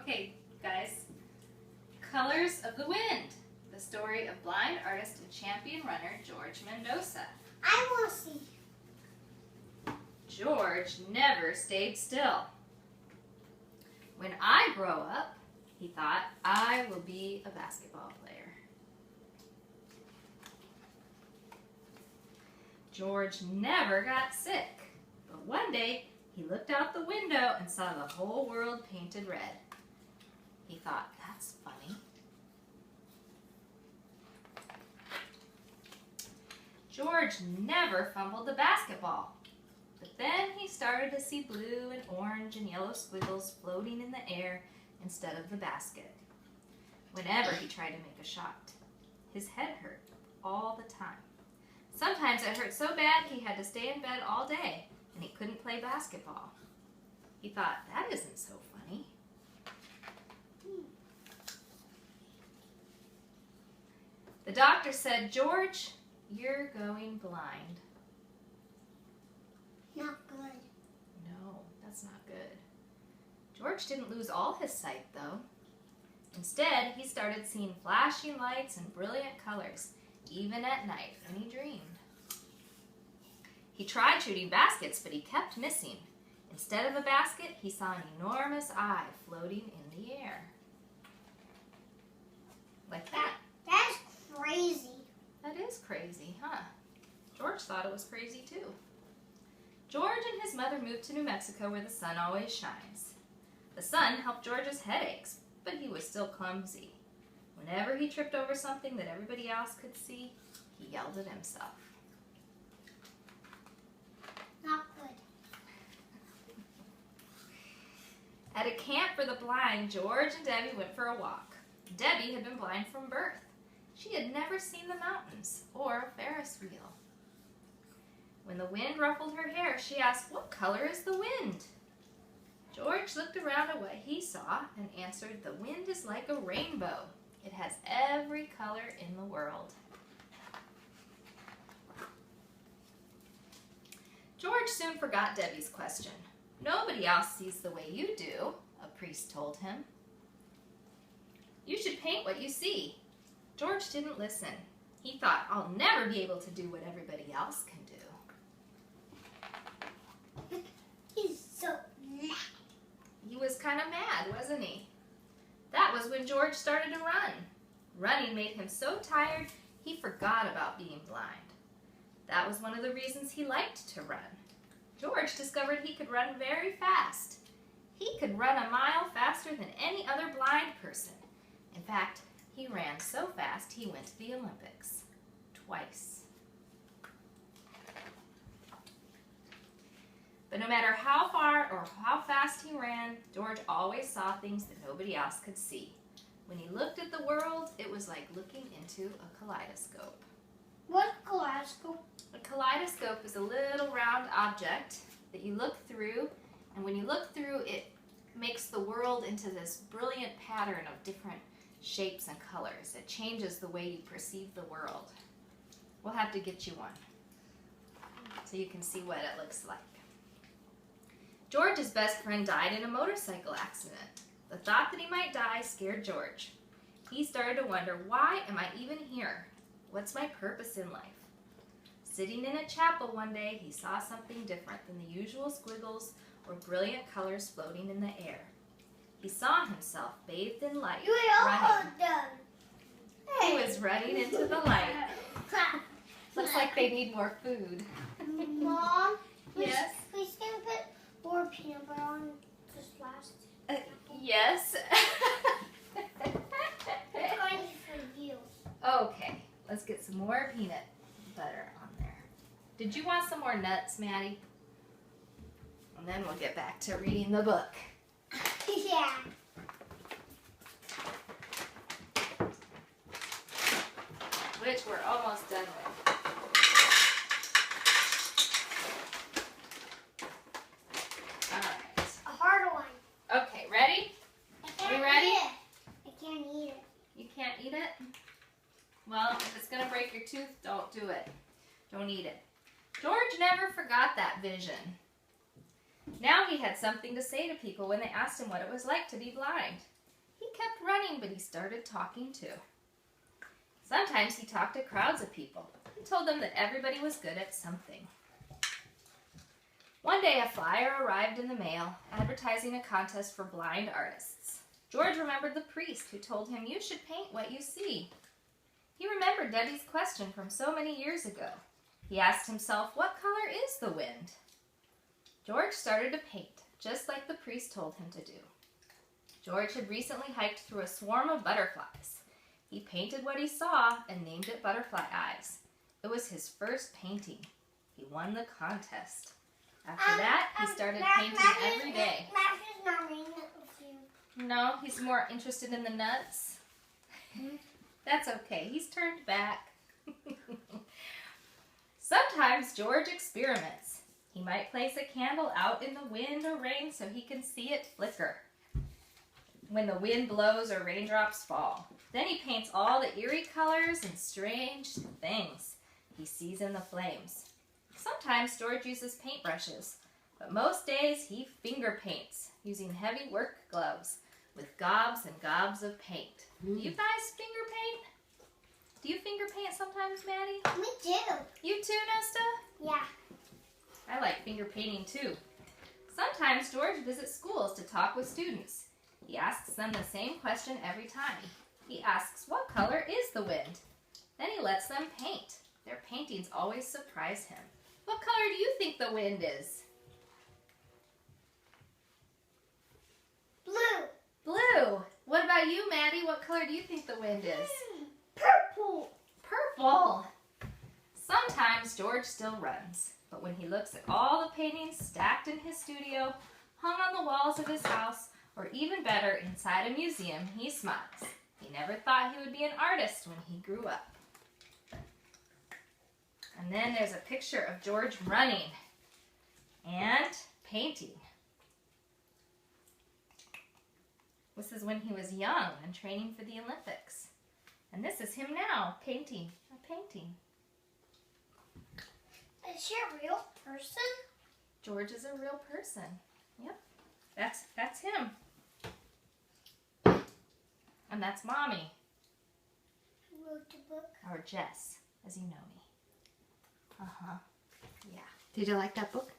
Okay, guys. Colors of the Wind. The story of blind artist and champion runner George Mendoza. I want to see. George never stayed still. When I grow up, he thought, I will be a basketball player. George never got sick, but one day he looked out the window and saw the whole world painted red. He thought, that's funny. George never fumbled the basketball, but then he started to see blue and orange and yellow squiggles floating in the air instead of the basket. Whenever he tried to make a shot, his head hurt all the time. Sometimes it hurt so bad he had to stay in bed all day and he couldn't play basketball. He thought, that isn't so funny. The doctor said, George, you're going blind. Not good. No, that's not good. George didn't lose all his sight, though. Instead, he started seeing flashing lights and brilliant colors, even at night when he dreamed. He tried shooting baskets, but he kept missing. Instead of a basket, he saw an enormous eye floating in the air. Like that. That's crazy. That is crazy, huh? George thought it was crazy, too. George and his mother moved to New Mexico where the sun always shines. The sun helped George's headaches, but he was still clumsy. Whenever he tripped over something that everybody else could see, he yelled at himself. Not good. At a camp for the blind, George and Debbie went for a walk. Debbie had been blind from birth. She had never seen the mountains or a Ferris wheel. When the wind ruffled her hair, she asked, what color is the wind? George looked around at what he saw and answered, the wind is like a rainbow. It has every color in the world. George soon forgot Debbie's question. Nobody else sees the way you do, a priest told him. You should paint what you see. George didn't listen. He thought, I'll never be able to do what everybody else can do. He's so mad. He was kind of mad, wasn't he? That was when George started to run. Running made him so tired, he forgot about being blind. That was one of the reasons he liked to run. George discovered he could run very fast. He could run a mile faster than any other blind person. In fact, he ran so fast he went to the Olympics twice. But no matter how far or how fast he ran, George always saw things that nobody else could see. When he looked at the world, it was like looking into a kaleidoscope. What kaleidoscope? A kaleidoscope is a little round object that you look through, and when you look through, it makes the world into this brilliant pattern of different shapes and colors. It changes the way you perceive the world. We'll have to get you one so you can see what it looks like. George's best friend died in a motorcycle accident. The thought that he might die scared George. He started to wonder, why am I even here? What's my purpose in life? Sitting in a chapel one day, he saw something different than the usual squiggles or brilliant colors floating in the air. He saw himself bathed in light, You ain't all running. done. He was running into the light. Looks like they need more food. Mom, Yes? please can you put more peanut butter on this last? Yes. It's going for you. Okay, let's get some more peanut butter on there. Did you want some more nuts, Maddie? And then we'll get back to reading the book. Yeah. Which we're almost done with. Alright. A harder one. Okay, ready? I We ready? Eat it. I can't eat it. You can't eat it? Well, if it's going to break your tooth, don't do it. Don't eat it. George never forgot that vision. Now he had something to say to people when they asked him what it was like to be blind. He kept running, but he started talking too. Sometimes he talked to crowds of people. He told them that everybody was good at something. One day, a flyer arrived in the mail advertising a contest for blind artists. George remembered the priest who told him, "You should paint what you see." He remembered Debbie's question from so many years ago. He asked himself, what color is the wind? George started to paint, just like the priest told him to do. George had recently hiked through a swarm of butterflies. He painted what he saw and named it Butterfly Eyes. It was his first painting. He won the contest. After that, he started painting every day. Matthew's not reading it with you. No, he's more interested in the nuts. That's okay. He's turned back. Sometimes George experiments. He might place a candle out in the wind or rain so he can see it flicker when the wind blows or raindrops fall. Then he paints all the eerie colors and strange things he sees in the flames. Sometimes George uses paintbrushes, but most days he finger paints using heavy work gloves with gobs and gobs of paint. Do you guys finger paint? Do you finger paint sometimes, Maddie? Me too. You too, Nesta? Yeah. I like finger painting too. Sometimes George visits schools to talk with students. He asks them the same question every time. He asks, what color is the wind? Then he lets them paint. Their paintings always surprise him. What color do you think the wind is? Blue. Blue. What about you, Maddie? What color do you think the wind is? Purple. Purple. Sometimes George still runs, but when he looks at all the paintings stacked in his studio, hung on the walls of his house, or even better, inside a museum, he smiles. He never thought he would be an artist when he grew up. And then there's a picture of George running and painting. This is when he was young and training for the Olympics. And this is him now, painting a painting. Is she a real person? George is a real person. Yep, that's him. And that's Mommy, Who wrote the book? or Jess, as you know me. Uh-huh, yeah. Did you like that book?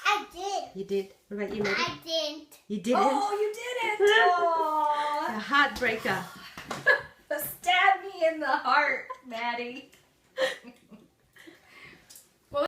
I did. You did. What about you, Maddie? I didn't. You didn't? Oh, you did it! Oh, A heartbreaker. stab me in the heart, Maddie.